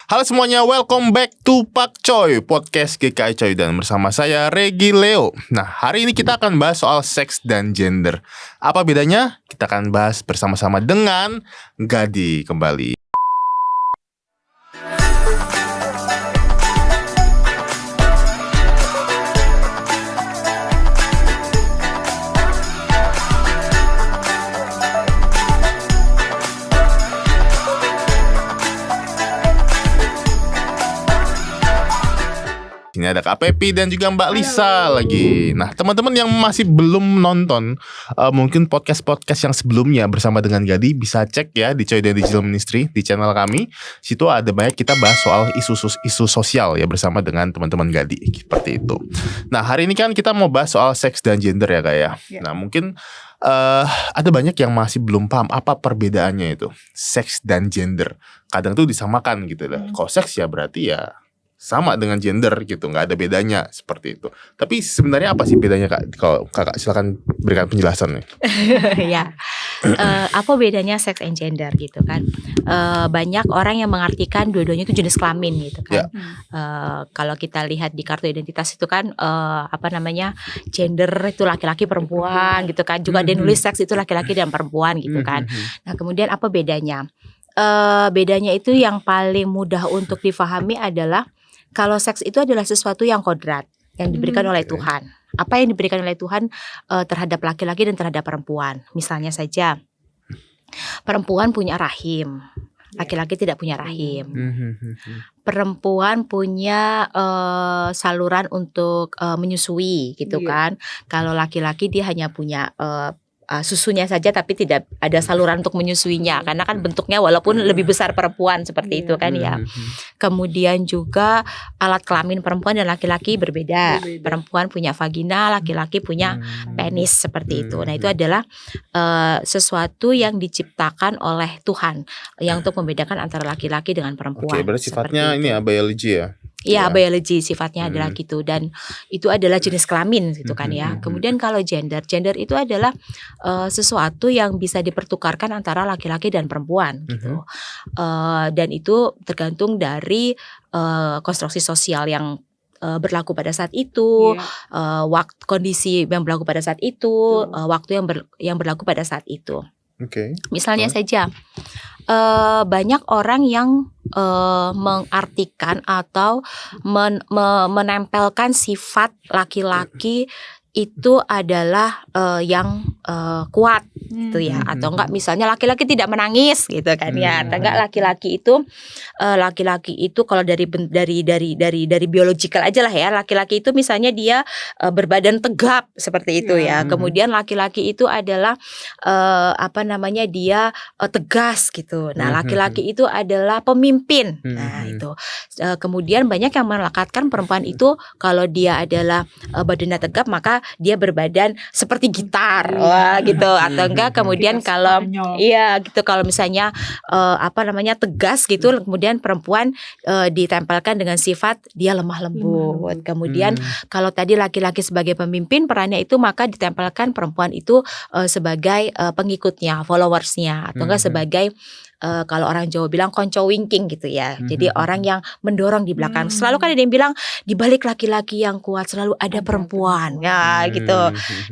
Halo semuanya, welcome back to Pak Coy, podcast GKI Coy, dan bersama saya Regi Leo. Nah, hari ini kita akan bahas soal seks dan gender. Apa bedanya? Kita akan bahas bersama-sama dengan Gadi kembali. Ini ada Kak Pepi dan juga Mbak Lisa lagi. Nah, teman-teman yang masih belum nonton mungkin podcast-podcast yang sebelumnya bersama dengan Gadi bisa cek ya di Coy dan Digital Ministry di channel kami. Situ ada banyak kita bahas soal isu sosial ya bersama dengan teman-teman Gadi seperti itu. Nah, hari ini kan kita mau bahas soal seks dan gender ya Kak ya. Nah, mungkin ada banyak yang masih belum paham apa perbedaannya itu seks dan gender. Kadang tuh disamakan gitu lah. Kalau seks ya berarti ya sama dengan gender gitu, nggak ada bedanya seperti itu. Tapi sebenarnya apa sih bedanya Kak? Kalau Kakak silakan berikan penjelasan nih. Ya, apa bedanya sex and gender gitu kan? Banyak orang yang mengartikan dua-duanya itu jenis kelamin gitu kan. Kalau kita lihat di kartu identitas itu kan gender itu laki-laki perempuan gitu kan. Juga dia nulis seks itu laki-laki dan perempuan gitu kan. Nah kemudian apa bedanya? Bedanya itu yang paling mudah untuk difahami adalah kalau seks itu adalah sesuatu yang kodrat, yang diberikan oleh Tuhan. Apa yang diberikan oleh Tuhan terhadap laki-laki dan terhadap perempuan. Misalnya saja, perempuan punya rahim, laki-laki tidak punya rahim. Perempuan punya saluran untuk menyusui gitu kan. Kalau laki-laki dia hanya punya susunya saja tapi tidak ada saluran untuk menyusuinya karena kan bentuknya walaupun lebih besar perempuan seperti itu kan ya. Kemudian juga alat kelamin perempuan dan laki-laki berbeda. Perempuan punya vagina, laki-laki punya penis seperti itu. Nah, itu adalah sesuatu yang diciptakan oleh Tuhan yang untuk membedakan antara laki-laki dengan perempuan. Oke, berarti sifatnya ini ya biologi ya. Iya, biologi sifatnya adalah gitu, dan itu adalah jenis kelamin gitu kan ya. Kemudian kalau gender itu adalah sesuatu yang bisa dipertukarkan antara laki-laki dan perempuan gitu. Dan itu tergantung dari konstruksi sosial yang berlaku pada saat itu, waktu kondisi yang berlaku pada saat itu, waktu yang berlaku pada saat itu. Misalnya saja banyak orang yang mengartikan atau menempelkan sifat laki-laki itu adalah yang kuat gitu ya, atau enggak misalnya laki-laki tidak menangis gitu kan ya, atau enggak laki-laki itu kalau dari biologikal aja lah ya, laki-laki itu misalnya dia berbadan tegap seperti itu ya. Kemudian laki-laki itu adalah dia tegas gitu. Nah, laki-laki itu adalah pemimpin. Nah, itu. Kemudian banyak yang melekatkan perempuan itu kalau dia adalah badannya tegap maka dia berbadan seperti gitar, gitu, atau enggak kemudian kalau gitu, kalau misalnya tegas gitu, kemudian perempuan ditempelkan dengan sifat dia lemah lembut. Kemudian kalau tadi laki-laki sebagai pemimpin perannya itu, maka ditempelkan perempuan itu sebagai pengikutnya, followersnya, atau enggak sebagai kalau orang Jawa bilang konco wingking gitu ya. Jadi orang yang mendorong di belakang. Selalu kan ada yang bilang di balik laki-laki yang kuat selalu ada perempuan. Ya gitu.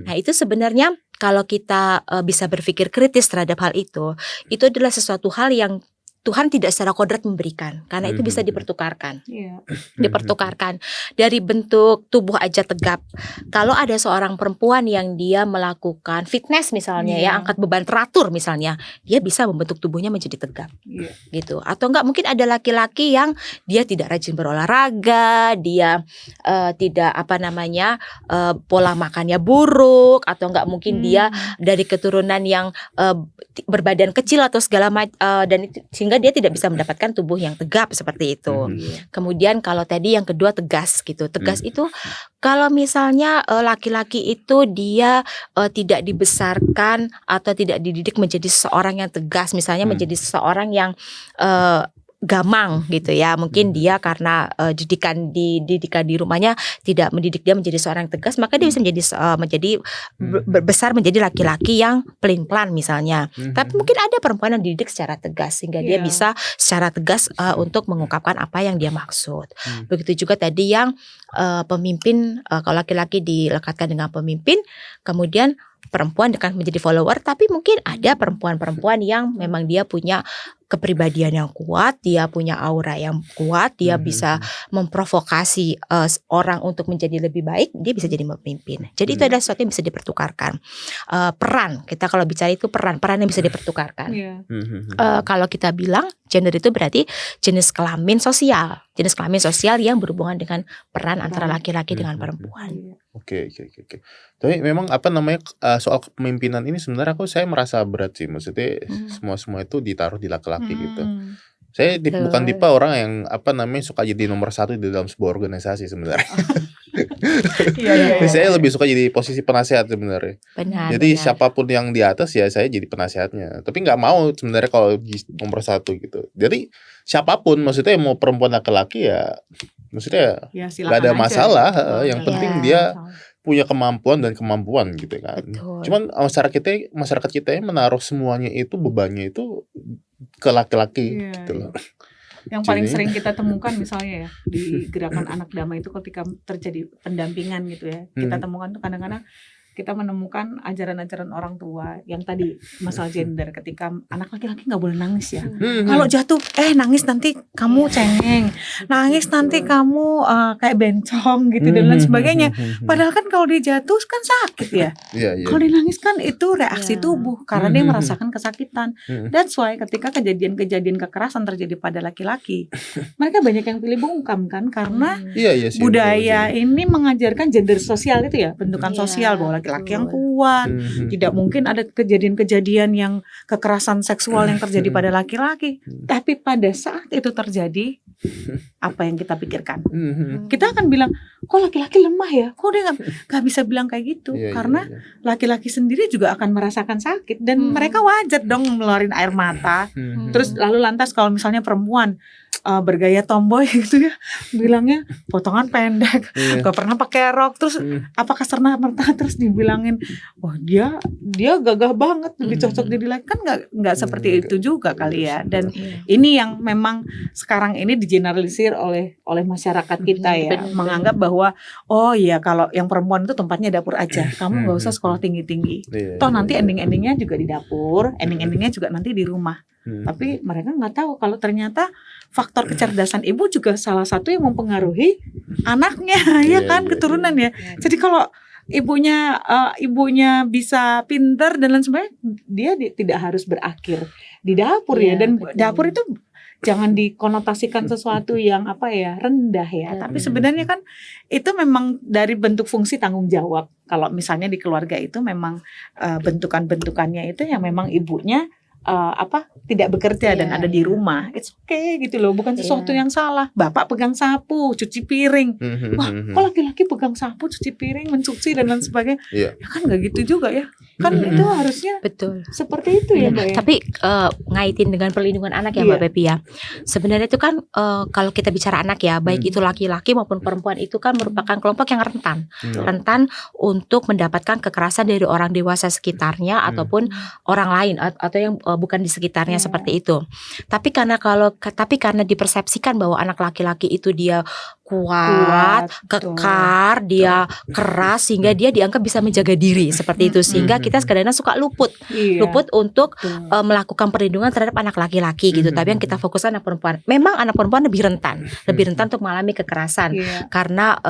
Nah, itu sebenarnya kalau kita bisa berpikir kritis terhadap hal itu adalah sesuatu hal yang Tuhan tidak secara kodrat memberikan, karena itu bisa dipertukarkan. Dipertukarkan dari bentuk tubuh aja tegap. Kalau ada seorang perempuan yang dia melakukan fitness misalnya ya, angkat beban teratur misalnya, dia bisa membentuk tubuhnya menjadi tegap. Gitu. Atau enggak mungkin ada laki-laki yang dia tidak rajin berolahraga, dia tidak pola makannya buruk, atau enggak mungkin dia dari keturunan yang berbadan kecil atau segala macam, dan itu, sehingga dia tidak bisa mendapatkan tubuh yang tegap seperti itu. Kemudian kalau tadi yang kedua tegas gitu. Tegas itu kalau misalnya laki-laki itu dia tidak dibesarkan atau tidak dididik menjadi seseorang yang tegas, misalnya menjadi seseorang yang gamang gitu ya. Mungkin dia karena didikan di rumahnya tidak mendidik dia menjadi seorang yang tegas, maka dia bisa menjadi besar menjadi laki-laki yang pelin-pelan misalnya. Tapi mungkin ada perempuan yang dididik secara tegas sehingga dia bisa secara tegas untuk mengungkapkan apa yang dia maksud. Begitu juga tadi yang pemimpin, kalau laki-laki dilekatkan dengan pemimpin, kemudian perempuan akan menjadi follower. Tapi mungkin ada perempuan-perempuan yang memang dia punya kepribadian yang kuat, dia punya aura yang kuat, dia bisa memprovokasi orang untuk menjadi lebih baik, dia bisa jadi pemimpin. Jadi itu adalah sesuatu yang bisa dipertukarkan. Peran, kita kalau bicara itu peran yang bisa dipertukarkan. Kalau kita bilang gender itu berarti jenis kelamin sosial yang berhubungan dengan peran antara laki-laki dengan perempuan. Oke. Tapi memang soal kepemimpinan ini sebenarnya saya merasa berat sih. Maksudnya semua itu ditaruh di laki-laki gitu. Saya bukan tipe orang yang suka jadi nomor 1 di dalam sebuah organisasi sebenarnya. Saya lebih suka jadi posisi penasehat sebenarnya. Jadi siapapun yang di atas ya saya jadi penasehatnya. Tapi nggak mau sebenarnya kalau nomor 1 gitu. Jadi siapapun, maksudnya mau perempuan laki-laki ya, maksudnya nggak ada masalah. Yang penting dia punya kemampuan gitu kan. Betul. Cuman masyarakat kita menaruh semuanya itu, bebannya itu ke laki-laki gitu loh. Yang paling sering kita temukan misalnya ya di gerakan anak damai itu ketika terjadi pendampingan gitu ya, kita temukan tuh kadang-kadang kita menemukan ajaran-ajaran orang tua yang tadi masalah gender, ketika anak laki-laki nggak boleh nangis ya. Kalau jatuh nangis nanti kamu cengeng, nangis nanti kamu kayak bencong gitu dan lain sebagainya. Padahal kan kalau dia jatuh kan sakit ya. Kalau dia nangis kan itu reaksi tubuh karena dia merasakan kesakitan. That's why ketika kejadian-kejadian kekerasan terjadi pada laki-laki, mereka banyak yang pilih bungkam kan, karena budaya ini mengajarkan gender sosial itu ya, bentukan sosial bahwa laki-laki yang kuat, tidak mungkin ada kejadian-kejadian yang kekerasan seksual yang terjadi pada laki-laki. Tapi pada saat itu terjadi, apa yang kita pikirkan? Kita akan bilang, kok laki-laki lemah ya? Kok dia gak bisa bilang kayak gitu? Karena laki-laki sendiri juga akan merasakan sakit dan mereka wajar dong ngeluarin air mata. Terus lalu lantas kalau misalnya perempuan bergaya tomboy gitu ya, bilangnya potongan pendek, gak pernah pakai rok, terus apakah serta-merta terus dibilangin, dia gagah banget, lebih cocok jadi laki, kan nggak seperti itu juga kali ya. Dan ini yang memang sekarang ini digeneralisir oleh masyarakat kita ya, menganggap bahwa kalau yang perempuan itu tempatnya dapur aja, kamu nggak usah sekolah tinggi-tinggi, toh nanti ending-endingnya juga di dapur, ending-endingnya juga nanti di rumah. Tapi mereka nggak tahu kalau ternyata faktor kecerdasan ibu juga salah satu yang mempengaruhi anaknya, keturunan ya. Jadi kalau ibunya bisa pintar dan lain sebagainya, dia tidak harus berakhir di dapur ya. Dan dapur itu jangan dikonotasikan sesuatu yang rendah ya. Tapi sebenarnya kan itu memang dari bentuk fungsi tanggung jawab. Kalau misalnya di keluarga itu memang bentukannya itu yang memang ibunya tidak bekerja dan ada di rumah, it's okay gitu loh, bukan sesuatu yang salah. Bapak pegang sapu, cuci piring, wah kok laki-laki pegang sapu, cuci piring, mencuci dan lain sebagainya, ya kan nggak gitu juga ya, kan itu harusnya betul seperti itu ya Mbak ya. Tapi ngaitin dengan perlindungan anak ya Mbak Pepi ya, sebenarnya itu kan kalau kita bicara anak ya, baik itu laki-laki maupun perempuan, itu kan merupakan kelompok yang rentan untuk mendapatkan kekerasan dari orang dewasa sekitarnya ataupun orang lain atau yang bukan di sekitarnya seperti itu. Tapi karena dipersepsikan bahwa anak laki-laki itu dia kuat, kekar, dia keras, sehingga dia dianggap bisa menjaga diri seperti itu, sehingga kita kadang-kadang suka luput untuk melakukan perlindungan terhadap anak laki-laki gitu. Tapi yang kita fokuskan anak perempuan. Memang anak perempuan lebih rentan untuk mengalami kekerasan karena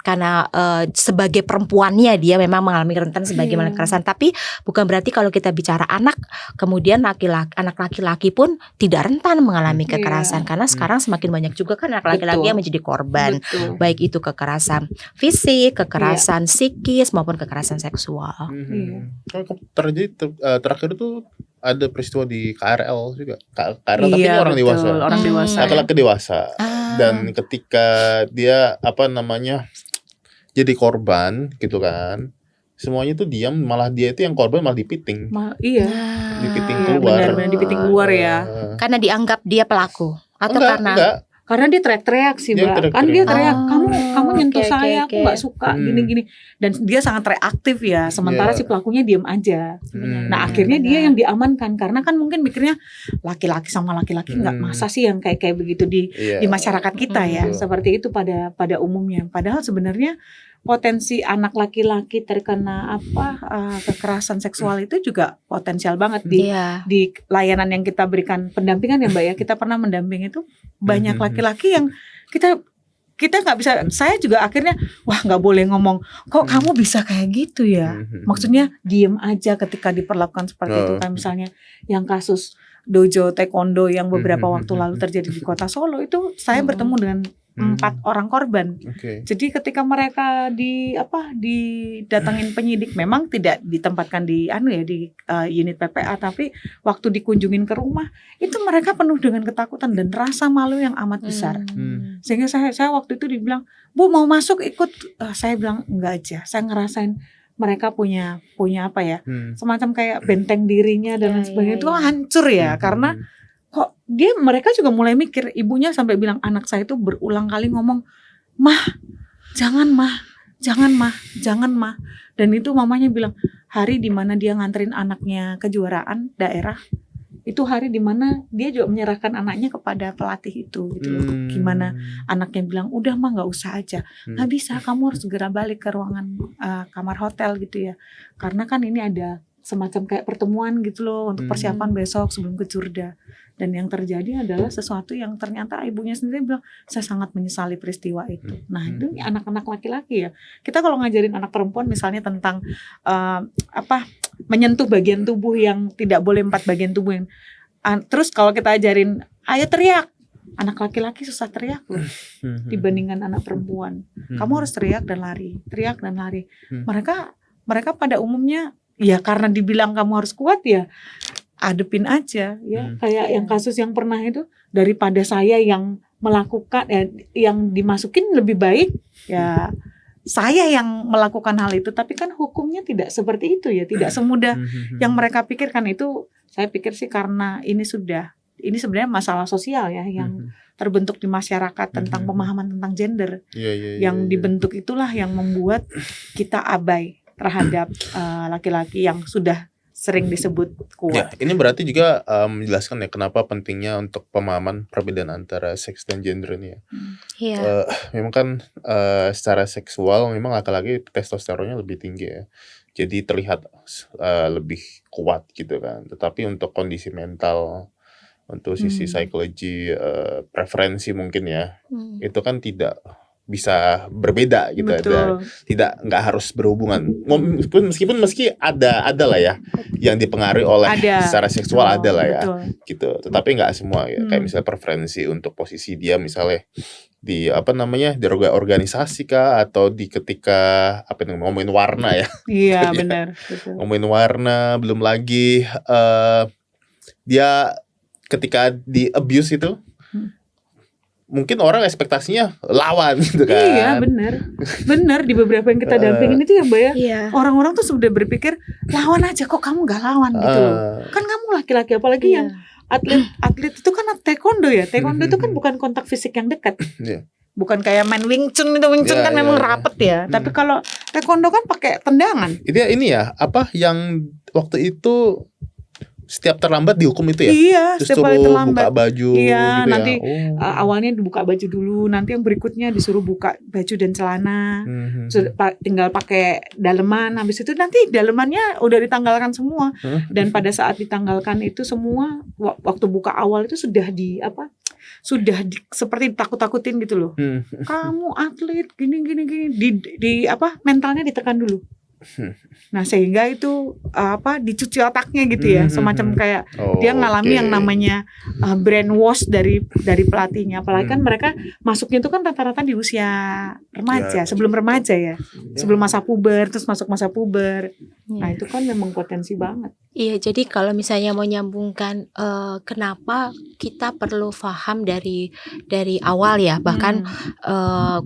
karena sebagai perempuannya dia memang mengalami rentan sebagai kekerasan. Tapi bukan berarti kalau kita bicara anak, kemudian anak laki-laki pun tidak rentan mengalami kekerasan, karena sekarang semakin banyak juga kan anak laki-laki yang menjadi korban, baik itu kekerasan fisik, kekerasan psikis maupun kekerasan seksual. Terakhir itu ada peristiwa di KRL juga. KRL tapi orang dewasa. Laki-laki dewasa. Dan ketika dia jadi korban gitu kan, semuanya tuh diam, malah dia itu yang korban malah dipiting. Dipiting keluar. Benar-benar dipiting keluar ya. Karena dianggap dia pelaku atau karena karena dia teriak-teriak sih Dia Mbak. teriak-teriak. Kan dia teriak, kamu nyentuh oke, saya, aku oke. nggak suka gini-gini. Dan dia sangat reaktif ya. Sementara si pelakunya diem aja. Nah akhirnya dia yang diamankan karena kan mungkin mikirnya laki-laki sama laki-laki nggak masa sih yang kayak begitu di masyarakat kita ya. Seperti itu pada umumnya. Padahal sebenarnya potensi anak laki-laki terkena kekerasan seksual itu juga potensial banget di layanan yang kita berikan pendampingan ya Mbak ya. Kita pernah mendampingi itu banyak laki-laki yang kita nggak bisa. Saya juga akhirnya nggak boleh ngomong kok kamu bisa kayak gitu ya. Maksudnya diem aja ketika diperlakukan seperti itu. Kayak misalnya yang kasus dojo taekwondo yang beberapa waktu lalu terjadi di Kota Solo itu saya bertemu dengan 4 orang korban. Jadi ketika mereka didatangin penyidik, memang tidak ditempatkan di unit PPA, tapi waktu dikunjungin ke rumah itu mereka penuh dengan ketakutan dan rasa malu yang amat besar. Sehingga saya waktu itu dibilang, "Bu, mau masuk ikut?" Saya bilang enggak aja. Saya ngerasain mereka punya semacam kayak benteng dirinya dan lain sebagainya itu hancur ya karena kok mereka juga mulai mikir. Ibunya sampai bilang anak saya itu berulang kali ngomong, "Mah, jangan mah." Dan itu mamanya bilang hari dimana dia nganterin anaknya kejuaraan daerah, itu hari dimana dia juga menyerahkan anaknya kepada pelatih itu gitu loh. Gimana anaknya bilang, "Udah mah nggak usah aja." "Nggak bisa, kamu harus segera balik ke ruangan kamar hotel gitu ya. Karena kan ini ada semacam kayak pertemuan gitu loh untuk persiapan besok sebelum ke Jurda." Dan yang terjadi adalah sesuatu yang ternyata ibunya sendiri bilang, "Saya sangat menyesali peristiwa itu." Nah itu anak-anak laki-laki ya. Kita kalau ngajarin anak perempuan misalnya tentang menyentuh bagian tubuh yang tidak boleh 4 bagian tubuh yang terus kalau kita ajarin, "Ayo teriak." Anak laki-laki susah teriak loh dibandingkan anak perempuan. Kamu harus teriak dan lari. Mereka pada umumnya ya karena dibilang kamu harus kuat ya adepin aja ya. Kayak yang kasus yang pernah itu, daripada saya yang melakukan yang dimasukin lebih baik ya saya yang melakukan hal itu. Tapi kan hukumnya tidak seperti itu ya, tidak semudah yang mereka pikirkan. Itu saya pikir sih karena ini sebenarnya masalah sosial ya yang terbentuk di masyarakat tentang pemahaman tentang gender yang dibentuk itulah yang membuat kita abai terhadap laki-laki yang sudah sering disebut kuat. Ya, ini berarti juga menjelaskan ya kenapa pentingnya untuk pemahaman perbedaan antara seks dan gender ini ya. Memang kan secara seksual memang laki-laki testosteronnya lebih tinggi ya. Jadi terlihat lebih kuat gitu kan. Tetapi untuk kondisi mental, untuk sisi psikologi, preferensi mungkin ya, itu kan tidak bisa berbeda gitu. Nggak harus berhubungan. Meskipun ada lah ya yang dipengaruhi oleh secara seksual ada lah ya gitu. Tetapi nggak semua ya. Kayak misalnya preferensi untuk posisi dia misalnya di di organisasi kah atau di ketika ngomongin warna ya. Iya benar. Ngomongin warna, belum lagi dia ketika di abuse itu mungkin orang ekspektasinya lawan gitu kan. Iya benar di beberapa yang kita dampingin itu ya Mbak ya. Orang-orang tuh sudah berpikir lawan aja, kok kamu gak lawan gitu loh. Kan kamu laki-laki, apalagi yang atlet itu kan taekwondo ya. Taekwondo itu kan bukan kontak fisik yang dekat. Bukan kayak main Wing Chun kan memang rapet ya. Tapi kalau taekwondo kan pakai tendangan. Ini ya yang waktu itu setiap terlambat dihukum itu ya? Iya, setiap kali terlambat. Buka baju iya, gitu nanti ya? Awalnya dibuka baju dulu, nanti yang berikutnya disuruh buka baju dan celana, tinggal pakai daleman, habis itu nanti dalemannya udah ditanggalkan semua. Dan pada saat ditanggalkan itu semua, waktu buka awal itu sudah seperti ditakut-takutin gitu loh. Kamu atlet gini mentalnya ditekan dulu. Nah sehingga itu dicuci otaknya gitu ya, semacam kayak dia ngalami yang namanya brainwash dari pelatihnya. Apalagi kan mereka masuknya itu kan rata-rata di usia remaja, sebelum remaja ya, sebelum masa puber, terus masuk masa puber. Nah itu kan memang potensi banget. Iya, jadi kalau misalnya mau nyambungkan kenapa kita perlu paham dari awal ya, bahkan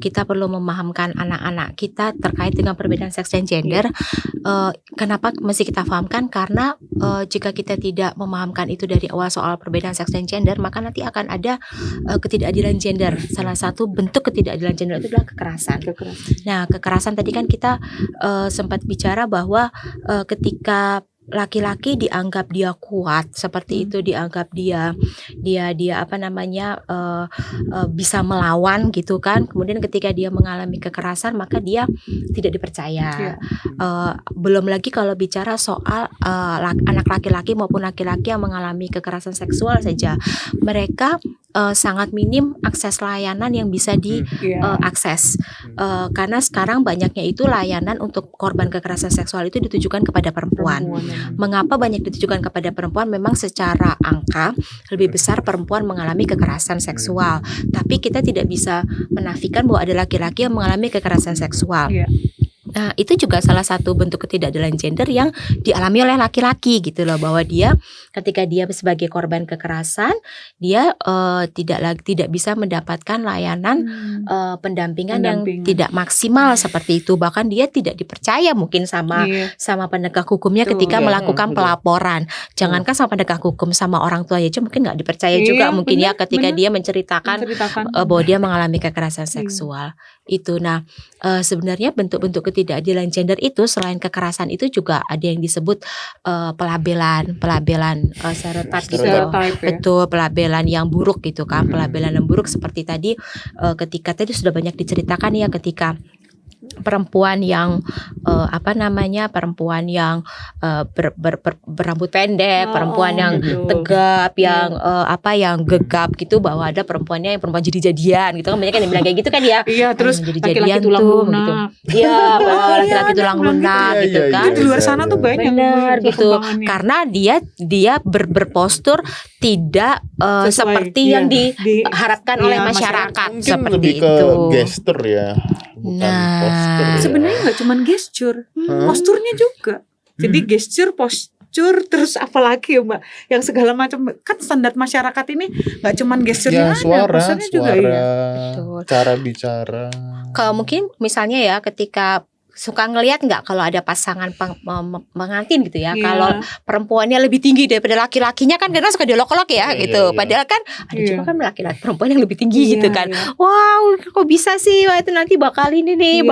kita perlu memahamkan anak-anak kita terkait dengan perbedaan seks dan gender. Kenapa mesti kita pahamkan? Karena jika kita tidak memahamkan itu dari awal soal perbedaan seks dan gender, maka nanti akan ada ketidakadilan gender. Salah satu bentuk ketidakadilan gender itu adalah kekerasan. Nah, kekerasan tadi kan kita sempat bicara bahwa ketika laki-laki dianggap dia kuat seperti itu, dianggap dia apa namanya bisa melawan gitu kan. Kemudian ketika dia mengalami kekerasan maka dia tidak dipercaya. Belum lagi kalau bicara soal anak laki-laki maupun laki-laki yang mengalami kekerasan seksual saja, mereka sangat minim akses layanan yang bisa diakses karena sekarang banyaknya itu layanan untuk korban kekerasan seksual itu ditujukan kepada perempuan. Mengapa banyak ditujukan kepada perempuan? Memang secara angka lebih besar perempuan mengalami kekerasan seksual, tapi kita tidak bisa menafikan bahwa ada laki-laki yang mengalami kekerasan seksual. Nah, itu juga salah satu bentuk ketidakadilan gender yang dialami oleh laki-laki gitu loh, bahwa dia ketika dia sebagai korban kekerasan dia tidak bisa mendapatkan layanan pendampingan yang tidak maksimal seperti itu, bahkan dia tidak dipercaya mungkin sama penegak hukumnya ketika melakukan pelaporan. Jangankan sama penegak hukum, sama orang tua aja mungkin nggak dipercaya juga mungkin ya ketika dia menceritakan bahwa dia mengalami kekerasan seksual itu. Nah, sebenarnya bentuk-bentuk ketidakadilan gender itu selain kekerasan itu juga ada yang disebut pelabelan stereotip gitu. Betul, pelabelan yang buruk gitu kan. Pelabelan yang buruk seperti tadi ketika tadi sudah banyak diceritakan ya, ketika perempuan yang perempuan yang berambut pendek, perempuan yang tegap, yang yang gegap gitu, bahwa ada perempuan jadi-jadian gitu kan, banyak yang bilang kayak gitu kan ya. Iya, terus laki-laki tulang lunak gitu. Iya, laki-laki tulang lunak gitu kan. Di luar sana tuh banyak gitu. Karena dia berpostur tidak seperti yang diharapkan oleh masyarakat. Mungkin seperti lebih ke itu. gestur ya, bukan postur. Sebenarnya nggak cuma gesture, posturnya juga. Jadi gesture, postur, terus apalagi ya Mbak, yang segala macam. Kan standar masyarakat ini nggak cuma gesturnya, posturnya juga ya. Cara bicara. Kalau mungkin misalnya ya ketika suka ngelihat nggak kalau ada pasangan pengantin gitu ya, kalau perempuannya lebih tinggi daripada laki-lakinya kan karena suka diolok-olok ya gitu. Padahal kan ada juga kan laki-laki perempuan yang lebih tinggi gitu kan. Wow, kok bisa sih? Wah, itu nanti bakal ini nih,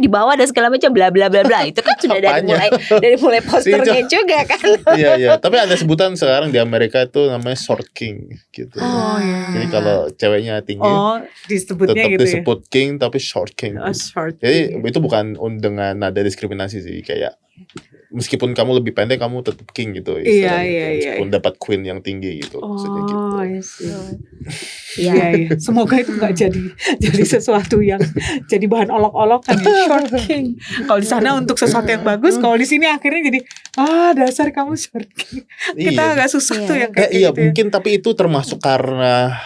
dibawa dan segala macam bla bla bla bla. Itu kan sudah dari mulai posternya juga kan. Iya. Tapi ada sebutan sekarang di Amerika itu namanya short king gitu. Jadi kalau ceweknya tinggi, disebutnya tetap gitu disebut king tapi short king. Jadi itu bukan dengan nada diskriminasi sih, kayak meskipun kamu lebih pendek kamu tetap king gitu. Meskipun dapat queen yang tinggi gitu. Iya. Semoga itu nggak jadi sesuatu yang jadi bahan olok-olokan ya, short king. Kalau di sana untuk sesuatu yang bagus, kalau di sini akhirnya jadi dasar kamu short king. Kita agak susah tuh yang kayak gitu. Mungkin tapi itu termasuk karena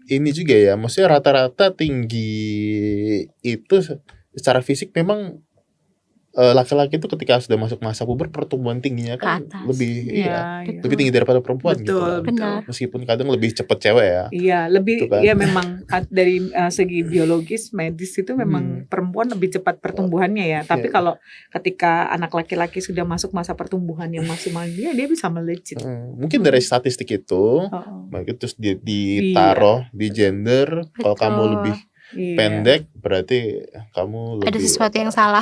ini juga ya, maksudnya rata-rata tinggi itu secara fisik memang laki-laki itu ketika sudah masuk masa puber pertumbuhan tingginya kan lebih lebih tinggi daripada perempuan gitu. Benar. Meskipun kadang lebih cepat cewek ya. Iya, lebih kan? Ya memang dari segi biologis medis itu memang perempuan lebih cepat pertumbuhannya ya. Tapi kalau ketika anak laki-laki sudah masuk masa pertumbuhan yang maksimal dia bisa melejit. Mungkin dari statistik itu terus ditaruh di gender. Kalau kamu lebih pendek berarti kamu lebih ada sesuatu yang salah.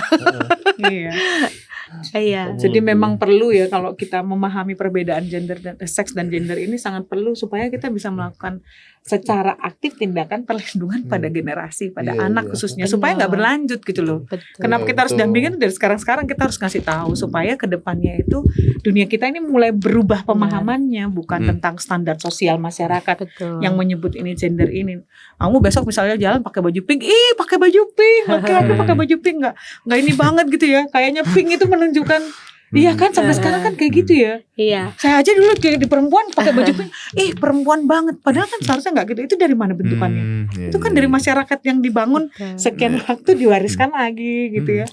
Iya. Jadi memang perlu ya kalau kita memahami perbedaan gender dan seks dan gender ini sangat perlu supaya kita bisa melakukan secara aktif tindakan perlindungan pada generasi, pada anak khususnya, supaya nggak berlanjut gitu loh. Kenapa kita harus dampingin dari sekarang kita harus ngasih tahu supaya kedepannya itu dunia kita ini mulai berubah pemahamannya, bukan tentang standar sosial masyarakat yang menyebut ini gender ini. Kamu besok misalnya jalan pakai baju pink, pakai baju pink, laki-laki pakai baju pink nggak ini banget gitu ya. Kayaknya pink itu menunjukkan iya kan sampai sekarang kan kayak gitu ya. Iya. Saya aja dulu di perempuan pakai baju pink, perempuan banget. Padahal kan seharusnya nggak gitu. Itu dari mana bentukannya? Itu kan dari masyarakat yang dibangun sekian waktu diwariskan lagi gitu ya.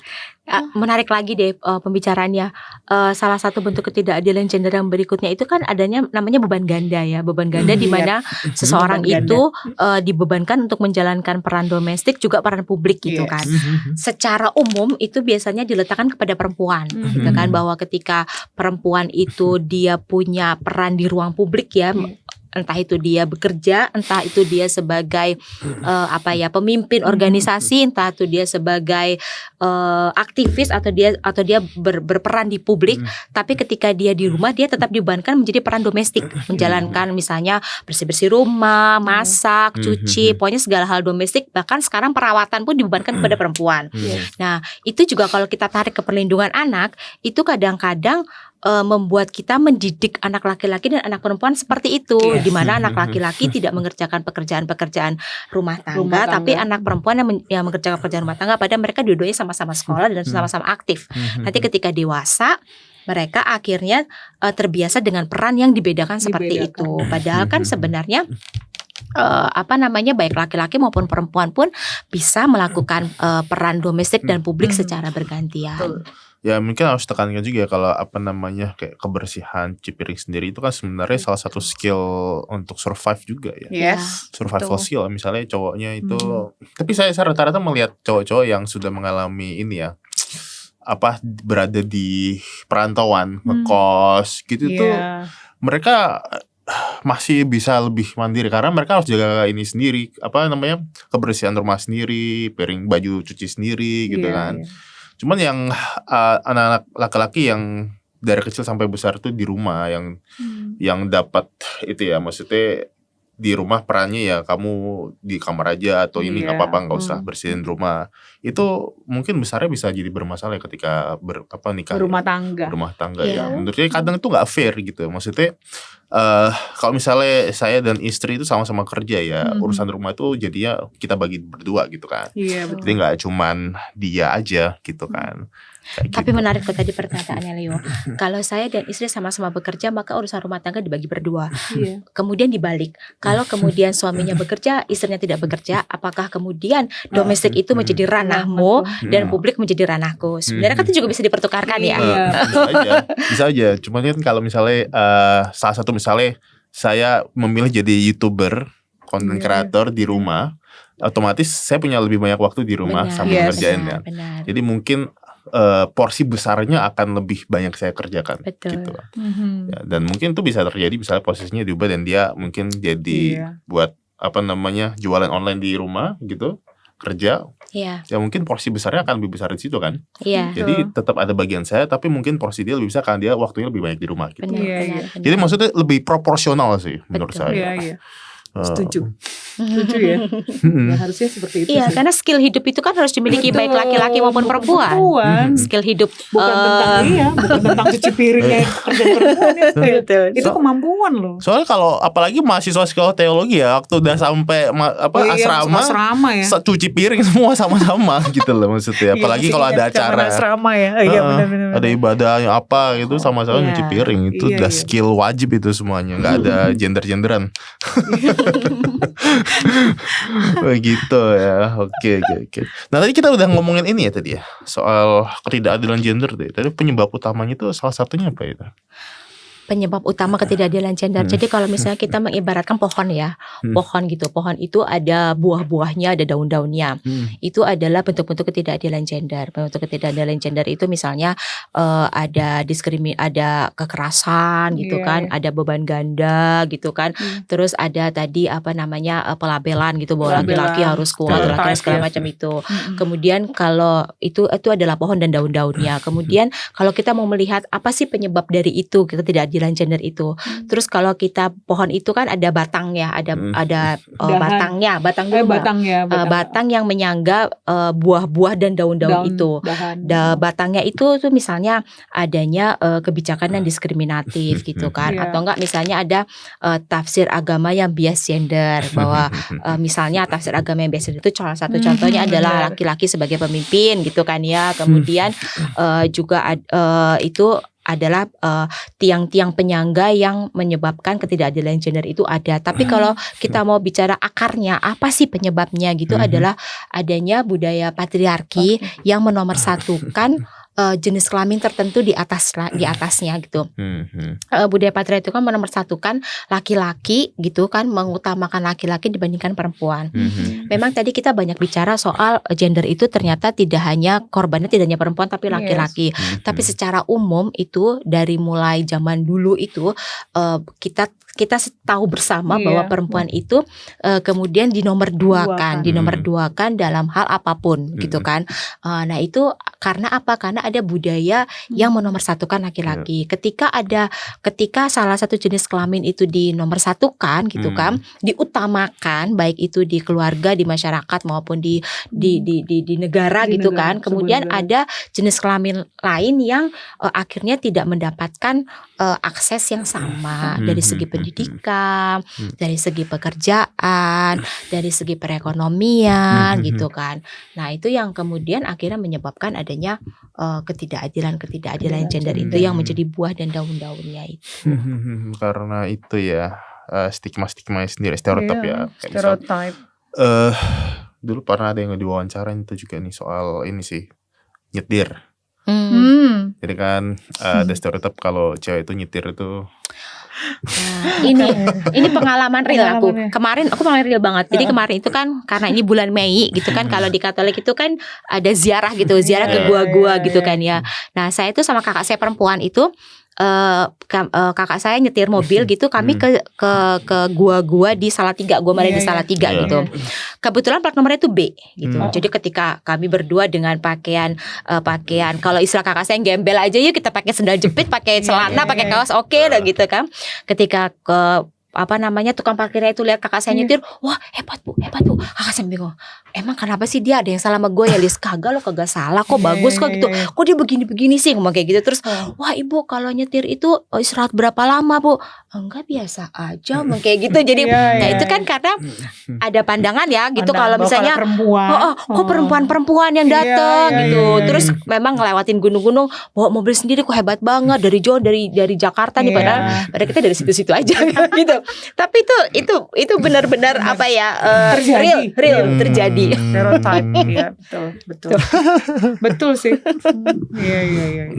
Menarik lagi deh pembicaraannya. Salah satu bentuk ketidakadilan gender yang berikutnya itu kan adanya namanya beban ganda ya. Beban ganda di mana seseorang Beban itu dibebankan untuk menjalankan peran domestik juga peran publik gitu kan. Secara umum itu biasanya diletakkan kepada perempuan gitu kan, bahwa ketika perempuan itu dia punya peran di ruang publik ya, entah itu dia bekerja, entah itu dia sebagai pemimpin organisasi, entah itu dia sebagai aktivis atau dia berperan di publik, tapi ketika dia di rumah dia tetap dibebankan menjadi peran domestik, menjalankan misalnya bersih-bersih rumah, masak, cuci, pokoknya segala hal domestik, bahkan sekarang perawatan pun dibebankan kepada perempuan. Nah, itu juga kalau kita tarik ke perlindungan anak, itu kadang-kadang membuat kita mendidik anak laki-laki dan anak perempuan seperti itu, di mana anak laki-laki tidak mengerjakan pekerjaan-pekerjaan rumah tangga, tapi anak perempuan yang mengerjakan pekerjaan rumah tangga, padahal mereka dua-duanya sama-sama sekolah dan sama-sama aktif. Nanti ketika dewasa mereka akhirnya terbiasa dengan peran yang dibedakan seperti itu. Padahal kan sebenarnya baik laki-laki maupun perempuan pun bisa melakukan peran domestik dan publik secara bergantian. Ya mungkin harus tekankan juga kalau kayak kebersihan cuci piring sendiri itu kan sebenarnya salah satu skill untuk survive juga ya. Survival skill. Misalnya cowoknya itu, tapi saya rata-rata melihat cowok-cowok yang sudah mengalami ini ya, berada di perantauan, ngekos gitu tuh, mereka masih bisa lebih mandiri karena mereka harus jaga ini sendiri, kebersihan rumah sendiri, piring, baju cuci sendiri gitu kan. Cuman yang anak-anak laki-laki yang dari kecil sampai besar tuh di rumah yang dapat itu ya, maksudnya di rumah perannya ya kamu di kamar aja atau ini nggak apa-apa, nggak usah bersihin rumah. Itu mungkin besarnya bisa jadi bermasalah ya ketika nikah berumah tangga ya. Menurut saya kadang itu nggak fair gitu. Maksudnya kalau misalnya saya dan istri itu sama-sama kerja ya, urusan rumah itu jadinya kita bagi berdua gitu kan. Jadi nggak cuman dia aja gitu kan. Tapi menarik kok tadi pernyataannya Leo. Kalau saya dan istri sama-sama bekerja, maka urusan rumah tangga dibagi berdua. Kemudian dibalik, kalau kemudian suaminya bekerja, istrinya tidak bekerja, apakah kemudian domestik itu menjadi ranahmu dan publik menjadi ranahku? Sebenarnya kan itu juga bisa dipertukarkan ya. Bisa aja. Cuman kan kalau misalnya salah satu misalnya saya memilih jadi YouTuber, content creator di rumah, otomatis saya punya lebih banyak waktu di rumah sambil ngerjainnya. Jadi mungkin porsi besarnya akan lebih banyak saya kerjakan. Gitu. Ya, dan mungkin itu bisa terjadi misalnya posisinya diubah dan dia mungkin jadi buat jualan online di rumah gitu, kerja. Ya mungkin porsi besarnya akan lebih besar di situ kan. Jadi tetap ada bagian saya, tapi mungkin porsi dia lebih besar karena dia waktunya lebih banyak di rumah gitu. Benar. Jadi maksudnya lebih proporsional sih menurut saya. Setuju ya. Ya harusnya seperti itu. Iya, karena skill hidup itu kan harus dimiliki baik laki-laki maupun perempuan. Skill hidup bukan tentang cuci piringnya kerja perempuan. Itu kemampuan loh. Soalnya kalau apalagi mahasiswa sekolah teologi ya, waktu udah sampai asrama ya, cuci piring semua sama-sama gitu loh maksudnya. Apalagi kalau ada acara asrama ya. Benar. Ada ibadah yang apa gitu sama-sama nyuci piring. Itu udah skill wajib itu semuanya. Nggak ada gender-genderan. Begitu ya. Oke. Nah tadi kita udah ngomongin ini ya tadi ya, soal ketidakadilan gender deh. Tadi penyebab utamanya itu salah satunya apa itu? Penyebab utama ketidakadilan gender. Jadi kalau misalnya kita mengibaratkan pohon ya, pohon gitu. Pohon itu ada buah-buahnya, ada daun-daunnya. Itu adalah bentuk-bentuk ketidakadilan gender. Bentuk ketidakadilan gender itu misalnya ada ada kekerasan gitu kan, ada beban ganda gitu kan. Terus ada tadi pelabelan gitu, bahwa laki-laki harus kuat, laki-laki segala macam itu. Kemudian kalau itu adalah pohon dan daun-daunnya. Kemudian kalau kita mau melihat apa sih penyebab dari itu ketidakadilan gender itu. Terus kalau kita pohon itu kan ada batangnya, ada batang yang menyangga buah-buah dan daun-daun itu. Batangnya itu tuh misalnya adanya kebijakan yang diskriminatif gitu kan, atau enggak misalnya ada tafsir agama yang bias gender, bahwa misalnya tafsir agama yang bias gender itu salah satu contohnya adalah laki-laki sebagai pemimpin gitu kan ya. Kemudian juga itu adalah tiang-tiang penyangga yang menyebabkan ketidakadilan gender itu ada. Tapi kalau kita mau bicara akarnya, apa sih penyebabnya gitu, adalah adanya budaya patriarki yang menomorsatukan jenis kelamin tertentu di atasnya gitu. Budaya patriarki itu kan menomorsatukan laki-laki gitu kan, mengutamakan laki-laki dibandingkan perempuan. Memang tadi kita banyak bicara soal gender itu ternyata tidak hanya korbannya, tidak hanya perempuan tapi laki-laki. Tapi secara umum itu dari mulai zaman dulu itu kita tahu bersama bahwa perempuan itu kemudian dinomor duakan dalam hal apapun gitu kan. Nah itu karena apa? Karena ada budaya yang menomorsatukan laki-laki. Ketika salah satu jenis kelamin itu dinomorsatukan gitu kan, diutamakan baik itu di keluarga, di masyarakat maupun di negara gitu kan. Kemudian ada jenis kelamin lain yang akhirnya tidak mendapatkan akses yang sama dari segi pendidikan, dari segi pekerjaan, dari segi perekonomian gitu kan. Nah itu yang kemudian akhirnya menyebabkan adanya ketidakadilan gender itu yang menjadi buah dan daun-daunnya itu. Karena itu ya stigma sendiri, stereotip ya. Stereotip. Dulu pernah ada yang diwawancarain itu juga nih soal ini sih, nyetir. Jadi kan ada stereotip kalau cewek itu nyetir itu. Ini pengalaman real aku. Kemarin aku pengalaman real banget. Jadi kemarin itu kan karena ini bulan Mei gitu kan, kalau di Katolik itu kan ada ziarah gitu, ziarah ke gua-gua gitu kan ya. Nah, saya itu sama kakak saya perempuan itu kakak saya nyetir mobil gitu, kami ke gua-gua di Salatiga, Gua Maria di Salatiga gitu. Kebetulan plat nomornya itu B gitu. Jadi ketika kami berdua dengan pakaian kalau istilah kakak saya yang gembel aja, yuk kita pakai sendal jepit, pakai celana, pakai kaos, oke dah gitu kan. Ketika ke tukang parkirnya itu lihat kakak saya nyetir, wah hebat bu. Kakak saya bingung, emang kenapa sih dia ada yang salah sama gue ya? Lis, kagak, lo kagak salah kok, bagus kok gitu. Kok dia begini sih, ngomong kayak gitu. Terus wah ibu kalau nyetir itu istirahat berapa lama bu? Enggak, biasa aja, ngomong kayak gitu. Jadi nah itu kan karena ada pandangan ya gitu, kalau misalnya kok perempuan yang datang gitu. Terus memang ngelewatin gunung-gunung bawa mobil sendiri, kok hebat banget, dari jauh dari Jakarta nih, padahal kita dari situ-situ aja gitu. Tapi itu benar-benar real terjadi. Stereotype, ya betul sih. Iya.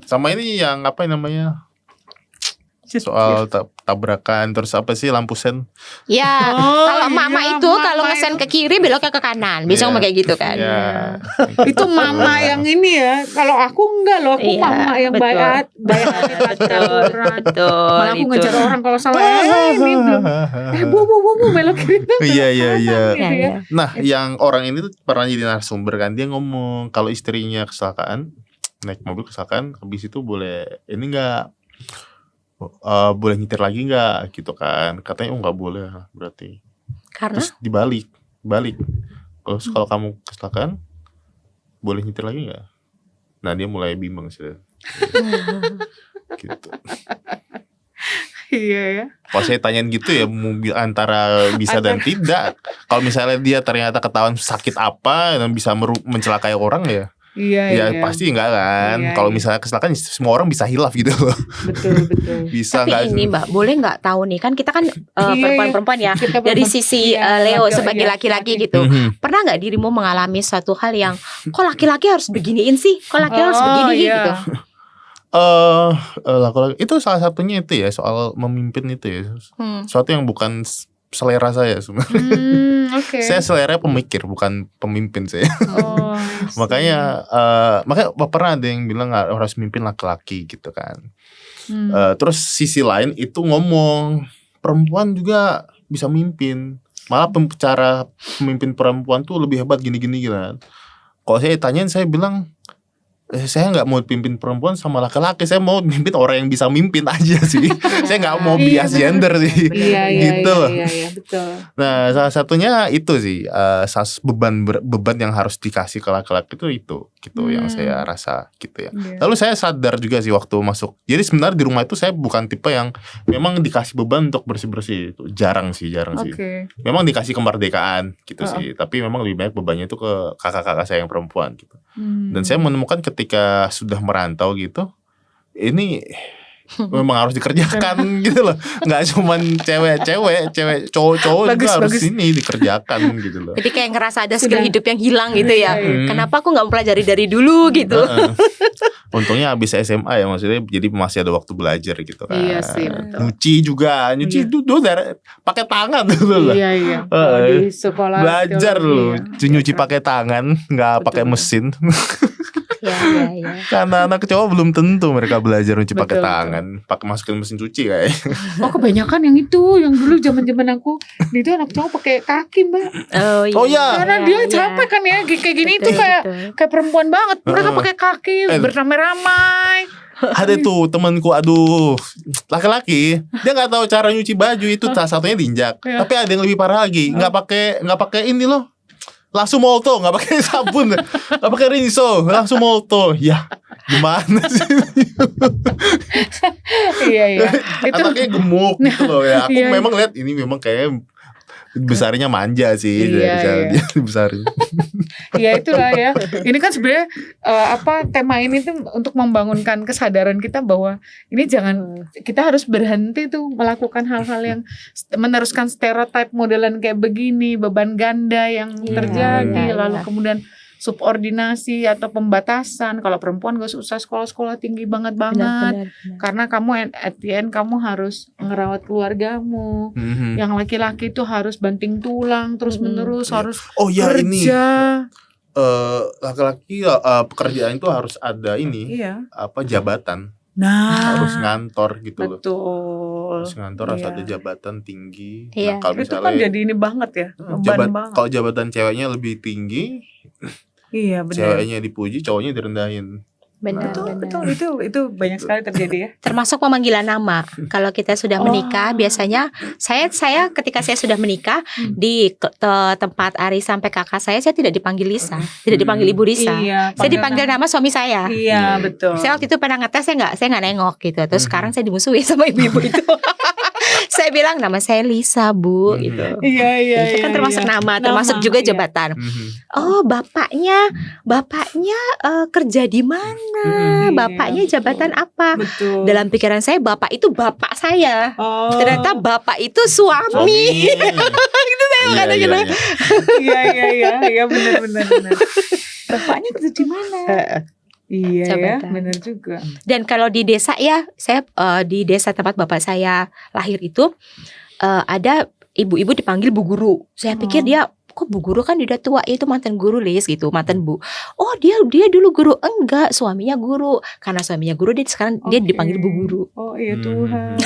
Sama ini yang soal tabrakan, terus lampu sen. Ya, kalau mama itu kalau ngesen ke kiri beloknya ke kanan, bisa ngomong kayak gitu kan. Itu mama yang ini ya. Kalau aku enggak loh, aku mama yang baik aturan. Malah aku ngejar orang kalau salah. Ini belum. Bu belok kiri. Iya. Nah, yang orang ini tuh pernah jadi narasumber kan, dia ngomong kalau istrinya kecelakaan, naik mobil kecelakaan, habis itu boleh ini enggak, boleh nyetir lagi nggak gitu kan, katanya nggak boleh berarti. Karena? Terus dibalik kalau kamu kecelakaan boleh nyetir lagi nggak? Nah dia mulai bimbang sih. Gitu. Iya ya. Kalau saya tanyain gitu ya, mobil antara bisa dan tidak. Kalau misalnya dia ternyata ketahuan sakit apa dan bisa mencelakai orang ya. Iya. Pasti enggak kan. Kalau misalnya kecelakaan semua orang bisa hilaf gitu loh. Betul. Bisa. Tapi ini Mbak, boleh nggak tahu nih, kan kita kan perempuan ya, dari sisi Leo sebagai laki-laki gitu. Pernah nggak dirimu mengalami suatu hal yang kok laki-laki harus beginiin sih? Kok laki-laki harus begini gitu? Itu salah satunya itu ya, soal memimpin itu ya. Suatu yang bukan selera saya sebenarnya. Saya selera pemikir, bukan pemimpin saya. Makanya pernah ada yang bilang harus mimpin laki-laki gitu kan. Terus sisi lain itu ngomong perempuan juga bisa mimpin. Malah cara pemimpin perempuan tuh lebih hebat gini-gini kan. Kalau saya tanyain, saya bilang saya nggak mau pimpin perempuan sama laki-laki, saya mau pimpin orang yang bisa mimpin aja sih. Saya nggak mau bias gender sih. Gitu loh. Iya, betul. Nah, salah satunya itu sih beban yang harus dikasih ke laki-laki itu gitu yang saya rasa gitu ya. Lalu saya sadar juga sih waktu masuk. Jadi sebenarnya di rumah itu saya bukan tipe yang memang dikasih beban untuk bersih-bersih itu. Jarang sih. Memang dikasih kemerdekaan gitu sih, tapi memang lebih banyak bebannya itu ke kakak-kakak saya yang perempuan gitu. Dan saya menemukan ketika sudah merantau gitu, ini memang harus dikerjakan gitu loh. Nggak cuman cewek-cewek, cowok-cowok juga harus ini dikerjakan gitu loh. Jadi kayak ngerasa ada skill hidup yang hilang gitu ya. Kenapa aku nggak mempelajari dari dulu gitu? Untungnya habis SMA ya, maksudnya jadi masih ada waktu belajar gitu kan. Iya sih, betul. Nyuci itu pakai tangan dulu loh. Iya. Kalau di sekolah belajar loh, teologi, nyuci pakai tangan, nggak pakai mesin. Ya. Karena anak cowok belum tentu mereka belajar nyuci pakai Betul, tangan, pakai masukin mesin cuci kayak. Oh kebanyakan yang itu, yang dulu zaman aku itu anak cowok pakai kaki mbak. Oh iya. Karena dia capek kan ya, kayak gini Betul, tuh kayak perempuan banget. Mereka Heeh. pakai kaki beramai-ramai. Ada tuh temanku, aduh, laki-laki, dia nggak tahu cara nyuci baju itu, salah satunya diinjak. Iya. Tapi ada yang lebih parah lagi, nggak pakai ini loh, langsung molto, nggak pakai sabun, nggak pakai rinso, langsung molto. Ya, gimana sih? Iya. Itu Anaknya gemuk gitu loh ya. Aku Iya. memang lihat ini memang kayak besarnya manja sih, Iya. dia besarnya. ya itulah ya. Ini kan sebenarnya tema ini tuh untuk membangunkan kesadaran kita bahwa ini jangan, kita harus berhenti tuh melakukan hal-hal yang meneruskan stereotip modelan kayak begini, beban ganda yang terjadi, lalu kemudian subordinasi atau pembatasan. Kalau perempuan gak usah sekolah tinggi banget. Benar. Karena kamu at the end kamu harus ngerawat keluargamu. Yang laki-laki itu harus banting tulang terus menerus, harus Oh ya, ini kerja. laki-laki pekerjaan itu harus ada ini, Iya. jabatan, Nah, harus ngantor gitu loh. betul. Harus ngantor, harus Iya. ada jabatan tinggi. Iya. Nah, kalau Itu kan misalnya jadi ini banget ya, beban banget. kalau jabatan ceweknya lebih tinggi, Iya benar. ceweknya dipuji, cowoknya direndahin. Benar. Betul itu banyak sekali terjadi ya. Termasuk pemanggilan nama. Kalau kita sudah menikah, biasanya saya ketika saya sudah menikah di tempat arisan PKK saya tidak dipanggil Lisa, tidak dipanggil Ibu Risa. Iya, Saya dipanggil nama suami saya. Iya betul. Saya waktu itu pernah ngetes, saya nggak nengok gitu. Terus sekarang saya dimusuhi sama ibu-ibu itu. Saya bilang nama saya Lisa, Bu, gitu. Iya. Itu kan termasuk nama, termasuk juga jabatan. Oh, bapaknya kerja di mana? Bapaknya jabatan apa? Betul. Dalam pikiran saya bapak itu bapak saya. Oh. Ternyata bapak itu suami. Itu saya kadang-kadang. Iya benar. Bapaknya kerja di mana? Iya ya, Jabatan. benar juga. Dan kalau di desa ya, saya di desa tempat bapak saya lahir itu ada ibu-ibu dipanggil Bu Guru. Saya pikir dia, kok Bu Guru kan udah tua, itu mantan guru Lis gitu, mantan Bu. Oh dia dulu guru, enggak, suaminya guru. Karena suaminya guru, dia sekarang dia dipanggil Bu Guru. Oh iya Tuhan.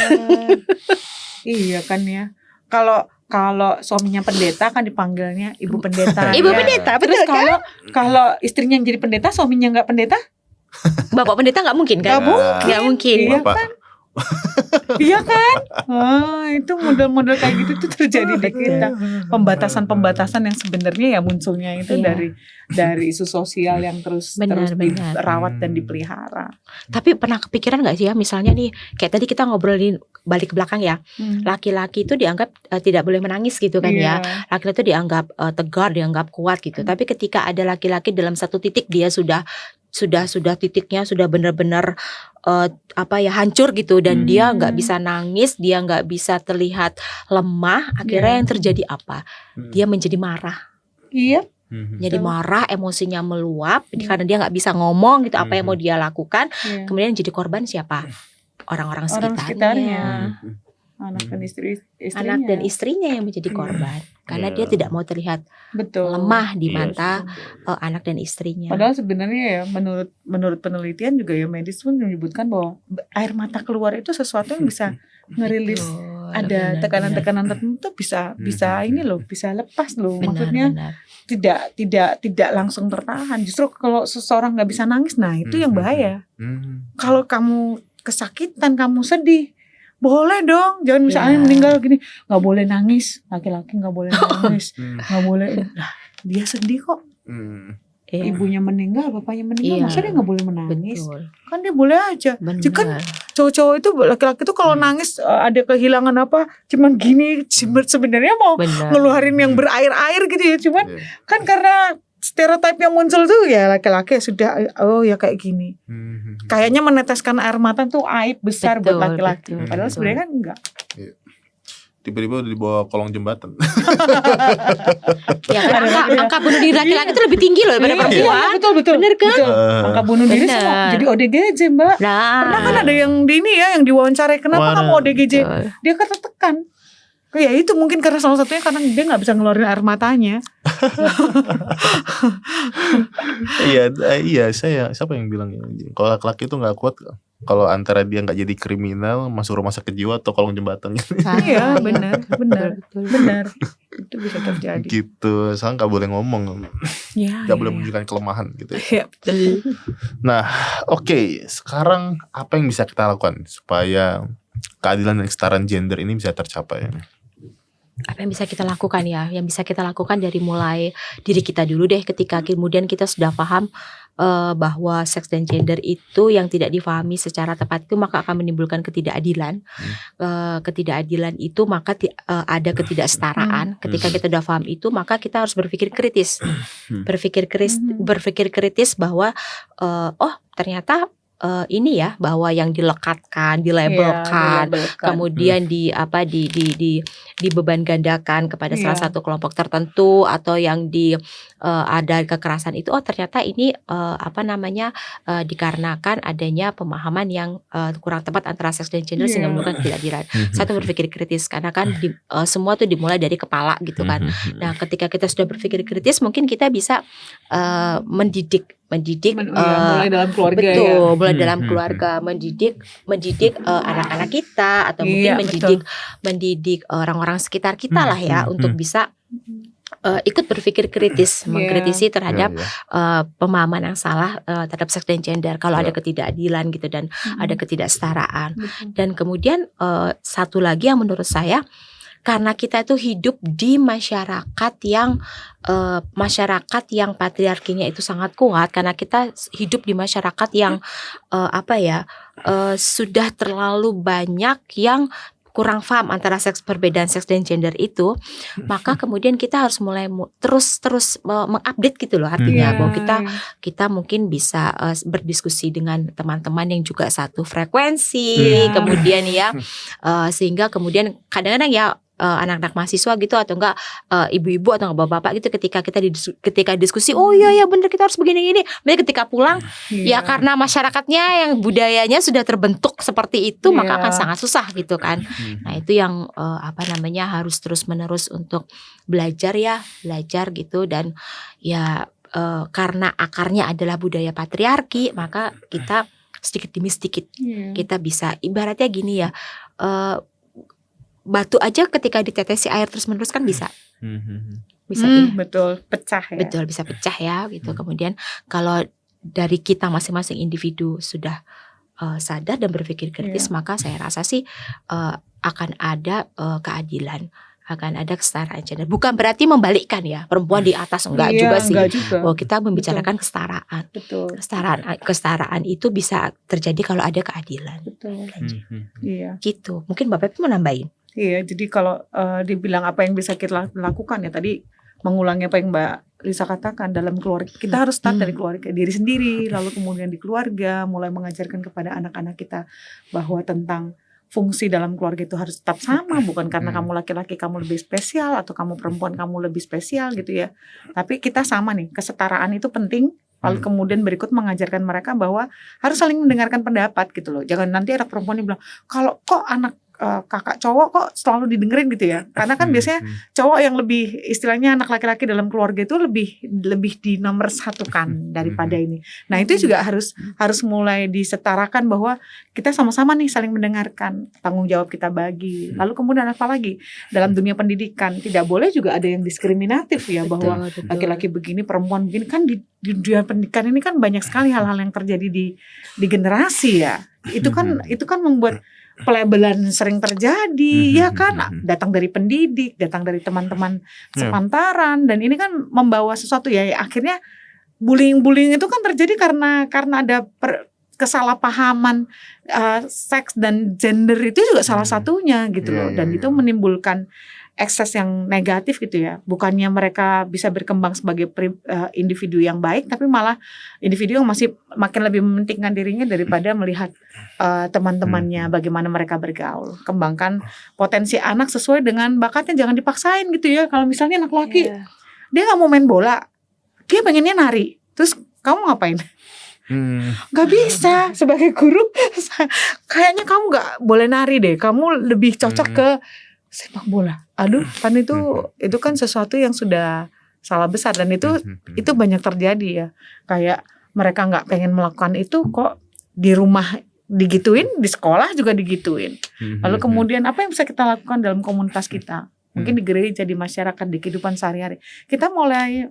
Iya kan ya. Kalau suaminya pendeta kan dipanggilnya Ibu Pendeta. Ibu ya. pendeta, betul Terus kan? kalau istrinya yang jadi pendeta, suaminya nggak pendeta? Bapak pendeta nggak mungkin kan? Nggak mungkin. Iya Bapak. kan? Iya kan? Itu model-model kayak gitu tuh terjadi di kita. Pembatasan-pembatasan yang sebenarnya ya munculnya itu Iya. dari isu sosial yang terus Benar. dirawat dan dipelihara. Tapi pernah kepikiran nggak sih ya, misalnya nih kayak tadi kita ngobrolin balik ke belakang ya, laki-laki itu dianggap tidak boleh menangis gitu kan ya. Laki-laki itu dianggap tegar, dianggap kuat gitu. Tapi ketika ada laki-laki dalam satu titik dia sudah titiknya sudah benar-benar hancur gitu, dan dia nggak bisa nangis, dia nggak bisa terlihat lemah. Akhirnya yang terjadi apa? Dia menjadi marah. Iya. Jadi marah, emosinya meluap karena dia nggak bisa ngomong gitu apa yang mau dia lakukan. Iya. Kemudian yang jadi korban siapa? Orang-orang Orang sekitarnya. Anak dan istrinya. Anak dan istrinya yang menjadi korban karena dia tidak mau terlihat Betul. lemah di mata anak dan istrinya. Padahal sebenarnya ya menurut penelitian juga ya, medis pun menyebutkan bahwa air mata keluar itu sesuatu yang bisa ngerilis ada tekanan-tekanan tertentu, bisa ini loh, bisa lepas loh. Maksudnya tidak langsung tertahan. Justru kalau seseorang nggak bisa nangis, nah itu yang bahaya. Kalau kamu kesakitan, kamu sedih, boleh dong. Jangan misalnya meninggal gini, nggak boleh nangis, laki-laki nggak boleh nangis, nggak boleh. Lah, dia sedih kok. Ibunya meninggal, bapaknya meninggal, masa dia nggak boleh menangis? Betul. Kan dia boleh aja. Benar. Jadi kan cowok-cowok itu, laki-laki itu kalau nangis ada kehilangan apa, cuman gini sebenarnya mau ngeluarin yang berair-air gitu ya, cuman kan karena stereotip yang muncul tuh ya laki-laki sudah ya kayak gini. Kayaknya meneteskan air mata tuh aib besar buat laki-laki. Padahal sebenarnya kan enggak. Tiba-tiba udah dibawa kolong jembatan. Ya kan angka bunuh diri laki-laki itu lebih tinggi loh daripada perempuan. Betul. Bener kan? Angka bunuh diri semua jadi ODGJ, Mbak. Pernah kan ada yang di ini ya, yang diwawancarai, kenapa kamu ODGJ? Dia ketekan. Ya itu mungkin karena salah satunya karena dia nggak bisa ngeluarin air matanya. Iya, siapa yang bilang ya? Kalau laki-laki itu nggak kuat kalau antara dia nggak jadi kriminal, masuk rumah sakit jiwa atau kolong jembatan. Iya, benar. Itu bisa terjadi. Gitu, soalnya nggak boleh ngomong, nggak boleh menunjukkan kelemahan gitu. Iya, betul. Nah, oke, sekarang apa yang bisa kita lakukan supaya keadilan dan kesetaraan gender ini bisa tercapai? Apa yang bisa kita lakukan ya? Yang bisa kita lakukan dari mulai diri kita dulu deh. Ketika kemudian kita sudah paham bahwa seks dan gender itu yang tidak difahami secara tepat itu maka akan menimbulkan ketidakadilan. Ketidakadilan itu maka ada ketidaksetaraan. Ketika kita sudah paham itu maka kita harus berpikir kritis. Berpikir kritis bahwa ternyata ini ya, bahwa yang dilekatkan, dilabelkan, kemudian dibeban gandakan kepada salah satu kelompok tertentu atau yang ada kekerasan itu ternyata ini dikarenakan adanya pemahaman yang kurang tepat antara seks dan gender sehingga menimbulkan ketidakadilan. Satu, berpikir kritis karena kan semua tuh dimulai dari kepala gitu kan. Nah, ketika kita sudah berpikir kritis mungkin kita bisa mendidik mulai dalam keluarga, mulai dalam keluarga, mendidik anak-anak kita atau mungkin mendidik orang-orang sekitar kita lah ya untuk bisa ikut berpikir kritis, mengkritisi terhadap pemahaman yang salah terhadap seks dan gender. Kalau ada ketidakadilan gitu dan ada ketidaksetaraan. Dan kemudian satu lagi yang menurut saya, karena kita itu hidup di masyarakat yang patriarkinya itu sangat kuat, karena kita hidup di masyarakat yang sudah terlalu banyak yang kurang paham antara perbedaan seks dan gender itu, maka kemudian kita harus mulai terus mengupdate gitu loh, artinya bahwa kita mungkin bisa berdiskusi dengan teman-teman yang juga satu frekuensi, kemudian sehingga kemudian kadang-kadang ya anak-anak mahasiswa gitu atau enggak ibu-ibu atau enggak bapak-bapak gitu, ketika diskusi iya benar kita harus begini-gini, tapi ketika pulang ya karena masyarakatnya yang budayanya sudah terbentuk seperti itu maka akan sangat susah gitu kan. Nah, itu yang harus terus-menerus untuk belajar gitu, dan ya karena akarnya adalah budaya patriarki, maka kita sedikit demi sedikit kita bisa, ibaratnya gini ya, batu aja ketika ditetesi air terus-menerus kan bisa betul pecah ya. Betul, bisa pecah ya gitu. Kemudian kalau dari kita masing-masing individu sudah sadar dan berpikir kritis, maka saya rasa sih akan ada keadilan, akan ada kesetaraan gender. Bukan berarti membalikkan ya, perempuan di atas, enggak juga sih. Bahwa kita membicarakan kesetaraan. Betul. Kesetaraan itu bisa terjadi kalau ada keadilan. Betul. Gitu. Mungkin Bapak mau nambahin. Iya, jadi kalau dibilang apa yang bisa kita lakukan ya, tadi mengulangi apa yang Mbak Lisa katakan, dalam keluarga kita harus start dari keluarga diri sendiri, lalu kemudian di keluarga mulai mengajarkan kepada anak-anak kita bahwa tentang fungsi dalam keluarga itu harus tetap sama, bukan karena kamu laki-laki kamu lebih spesial atau kamu perempuan kamu lebih spesial gitu ya. Tapi kita sama nih, kesetaraan itu penting. Lalu kemudian berikut mengajarkan mereka bahwa harus saling mendengarkan pendapat gitu loh. Jangan nanti anak perempuan yang bilang, kalau kok anak kakak cowok kok selalu didengerin gitu ya. Karena kan biasanya cowok yang lebih, istilahnya anak laki-laki dalam keluarga itu lebih di nomor satukan daripada ini. Nah, itu juga harus mulai disetarakan bahwa kita sama-sama nih saling mendengarkan, tanggung jawab kita bagi. Lalu kemudian apa lagi? Dalam dunia pendidikan tidak boleh juga ada yang diskriminatif ya, bahwa laki-laki begini, perempuan begini. Kan di dunia pendidikan ini kan banyak sekali hal-hal yang terjadi di generasi ya. Itu kan membuat pelabelan sering terjadi, ya kan, datang dari pendidik, datang dari teman-teman sepantaran, dan ini kan membawa sesuatu ya, akhirnya bullying itu kan terjadi karena ada kesalahpahaman seks dan gender itu juga salah satunya gitu loh, dan itu menimbulkan ekses yang negatif gitu ya. Bukannya mereka bisa berkembang sebagai individu yang baik, tapi malah individu yang masih makin lebih mementingkan dirinya daripada melihat teman-temannya, bagaimana mereka bergaul. Kembangkan potensi anak sesuai dengan bakatnya, jangan dipaksain gitu ya. Kalau misalnya anak laki dia nggak mau main bola, dia pengennya nari, terus kamu ngapain? Gak bisa. Sebagai guru kayaknya kamu gak boleh nari deh, kamu lebih cocok ke sepak bola. Aduh, kan itu kan sesuatu yang sudah salah besar. Dan itu banyak terjadi ya. Kayak mereka gak pengen melakukan itu, kok di rumah digituin, di sekolah juga digituin. Lalu kemudian apa yang bisa kita lakukan dalam komunitas kita? Mungkin di gereja, di masyarakat, di kehidupan sehari-hari, kita mulai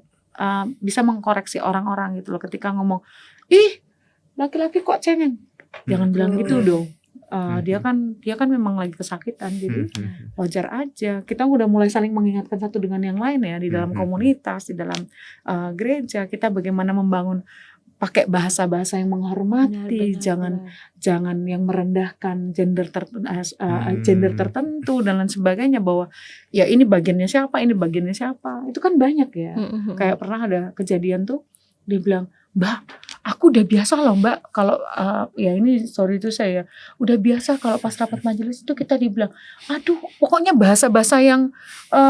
bisa mengkoreksi orang-orang gitu loh. Ketika ngomong, ih laki-laki kok cengeng, jangan bilang gitu dong. Dia kan memang lagi kesakitan, jadi wajar aja. Kita udah mulai saling mengingatkan satu dengan yang lain ya, di dalam komunitas, di dalam gereja. Kita bagaimana membangun pakai bahasa-bahasa yang menghormati, jangan yang merendahkan gender tertentu dan lain sebagainya, bahwa ya ini bagiannya siapa, ini bagiannya siapa. Itu kan banyak ya. Kayak pernah ada kejadian tuh, dia bilang, Mbak, aku udah biasa loh Mbak, kalau ya ini sorry itu saya udah biasa kalau pas rapat majelis itu kita dibilang, aduh pokoknya bahasa-bahasa yang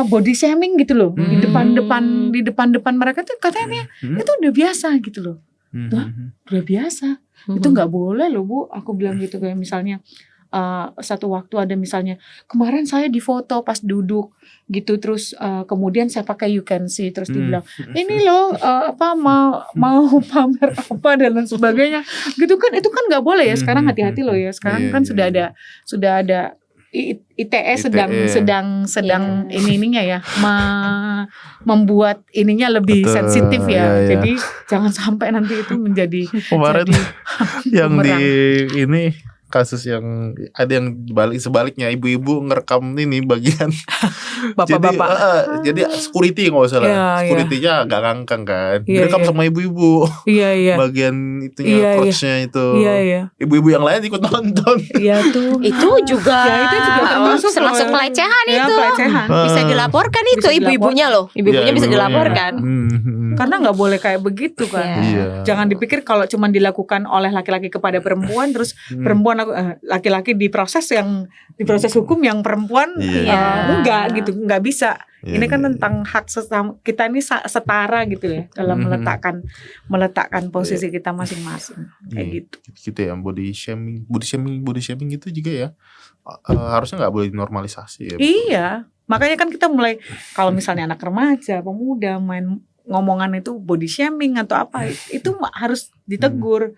body shaming gitu loh, di depan mereka tuh katanya itu udah biasa gitu loh. Tuh, udah biasa, itu nggak boleh loh Bu, aku bilang gitu. Kayak misalnya satu waktu ada misalnya kemarin saya difoto pas duduk gitu, terus kemudian saya pakai you can see, terus dibilang ini loh mau pamer apa dan lain sebagainya gitu kan. Itu kan nggak boleh ya. Sekarang hati-hati loh ya, sekarang kan sudah ada ITE sedang ininya ya, membuat ininya lebih sensitif ya. Jadi jangan sampai nanti itu menjadi kemarin yang di ini kasus yang ada yang sebaliknya, ibu-ibu ngerekam ini bagian bapak-bapak. Jadi security nggak usah lah, securitynya agak ngangkang kan, direkam sama ibu-ibu. Bagian itunya crotchnya itu. Ibu-ibu yang lain ikut nonton. Itu juga termasuk pelecehan itu. Bisa dilaporkan itu ibu-ibunya loh. Ibu-ibunya bisa dilaporkan. Karena nggak boleh kayak begitu kan. Jangan dipikir kalau cuma dilakukan oleh laki-laki kepada perempuan, terus perempuan laki-laki diproses hukum yang perempuan enggak gitu, nggak bisa. Ini kan tentang hak sesama kita, ini setara gitu ya dalam meletakkan posisi kita masing-masing kayak gitu. Gitu ya, body shaming gitu juga ya. Harusnya nggak boleh dinormalisasi ya. Iya, makanya kan kita mulai kalau misalnya anak remaja, pemuda main ngomongan itu body shaming atau apa, itu harus ditegur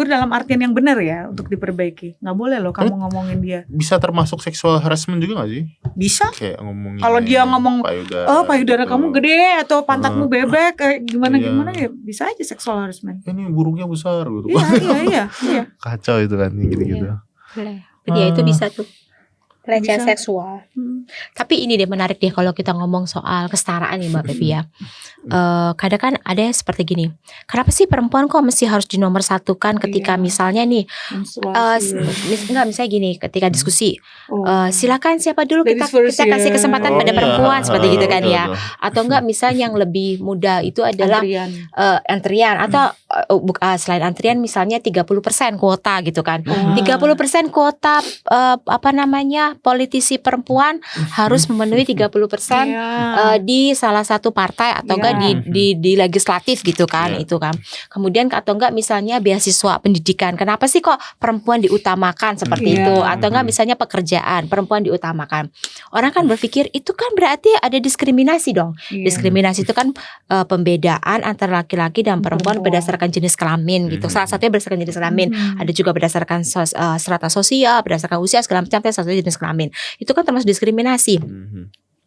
dalam artian yang benar ya, untuk diperbaiki. Nggak boleh loh kamu ngomongin dia. Bisa termasuk sexual harassment juga nggak sih? Bisa. Kayak ngomongin kalau dia ngomong payudara gitu. Kamu gede atau pantatmu bebek kayak gimana ya, bisa aja sexual harassment. Ini burungnya besar gitu. Iya. Kacau itu kan gitu-gitu. Boleh. Ya itu bisa tuh. Pelecehan seksual. Tapi ini deh menarik deh kalau kita ngomong soal kesetaraan nih Mbak Pepi ya. Kadang kan ada yang seperti gini. Kenapa sih perempuan kok mesti harus dinomorsatukan ketika misalnya nih misalnya gini, ketika diskusi silakan siapa dulu kita kasih kesempatan pada perempuan seperti gitu kan ya. Atau enggak misalnya yang lebih muda itu adalah antrian atau selain antrian misalnya 30% kuota gitu kan. 30% kuota politisi perempuan harus memenuhi 30% di salah satu partai atau enggak di legislatif gitu kan. Itu kan. Kemudian atau enggak misalnya beasiswa pendidikan. Kenapa sih kok perempuan diutamakan seperti itu? Atau enggak misalnya pekerjaan perempuan diutamakan. Orang kan berpikir itu kan berarti ada diskriminasi dong. Diskriminasi itu kan pembedaan antara laki-laki dan perempuan berdasarkan jenis kelamin gitu. Salah satunya berdasarkan jenis kelamin. Ada juga berdasarkan strata sosial, berdasarkan usia segala macam, salah satunya jenis kelamin. Itu kan termasuk diskriminasi.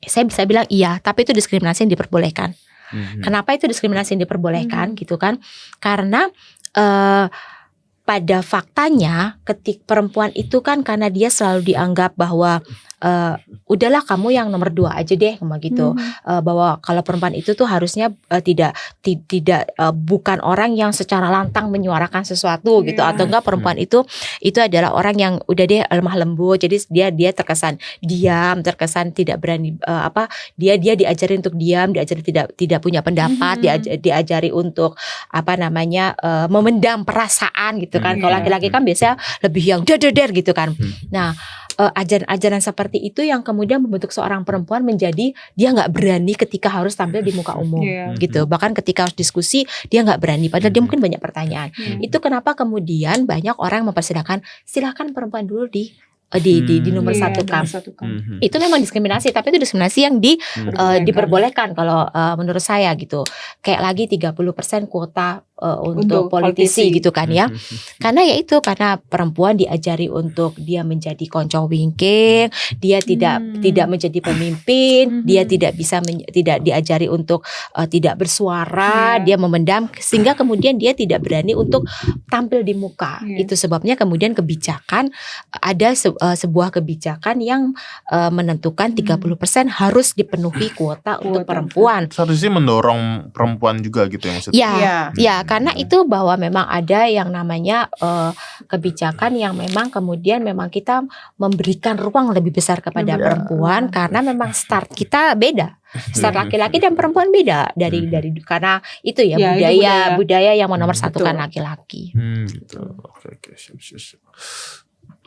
Saya bisa bilang iya, tapi itu diskriminasi yang diperbolehkan. Kenapa itu diskriminasi yang diperbolehkan gitu kan? Karena pada faktanya ketika perempuan itu kan karena dia selalu dianggap bahwa udahlah kamu yang nomor 2 aja deh gitu. Bahwa kalau perempuan itu tuh harusnya tidak bukan orang yang secara lantang menyuarakan sesuatu gitu, atau enggak perempuan itu adalah orang yang udah deh lemah lembut, jadi dia terkesan diam, terkesan tidak berani dia diajari untuk diam, diajari tidak punya pendapat, diajari untuk memendam perasaan gitu kan. Kalau laki-laki kan biasanya lebih yang der gitu kan. Nah, ajaran-ajaran seperti itu yang kemudian membentuk seorang perempuan menjadi dia nggak berani ketika harus tampil di muka umum gitu. Bahkan ketika harus diskusi dia nggak berani, padahal dia mungkin banyak pertanyaan. Itu kenapa kemudian banyak orang mempersilahkan silakan perempuan dulu di nomor satu kam. Itu memang diskriminasi, tapi itu diskriminasi yang diperbolehkan kalau menurut saya gitu. Kayak lagi 30% kuota untuk politisi gitu kan ya. Karena ya itu, karena perempuan diajari untuk dia menjadi konco wingking, dia tidak menjadi pemimpin, dia tidak diajari untuk tidak bersuara, dia memendam, sehingga kemudian dia tidak berani untuk tampil di muka. Itu sebabnya kemudian kebijakan ada sebuah kebijakan yang menentukan 30% harus dipenuhi kuota untuk perempuan. Seharusnya mendorong perempuan juga gitu ya maksudnya. Ya, karena itu bahwa memang ada yang namanya kebijakan yang memang kemudian memang kita memberikan ruang lebih besar kepada perempuan, karena memang start kita beda. Start laki-laki dan perempuan beda dari karena itu ya budaya yang menomorsatukan laki-laki. Gitu. Oke, siap.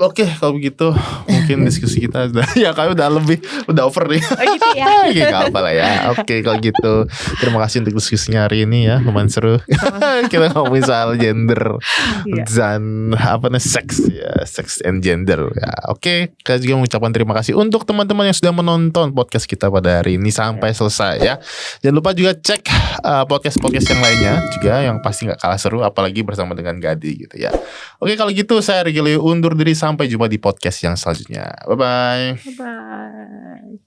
Oke, kalau begitu mungkin diskusi kita udah over nih. Gitu ya. Oke, gak apa lah ya. Oke, kalau gitu terima kasih untuk diskusinya hari ini ya, lumayan seru. Kita ngomongin soal gender dan sex and gender ya. Oke, kita juga mengucapkan terima kasih untuk teman-teman yang sudah menonton podcast kita pada hari ini sampai selesai ya. Jangan lupa juga cek podcast-podcast yang lainnya juga yang pasti gak kalah seru, apalagi bersama dengan Gadi gitu ya. Oke, kalau gitu saya Regilio undur diri, sampai jumpa di podcast yang selanjutnya. Bye-bye. Bye.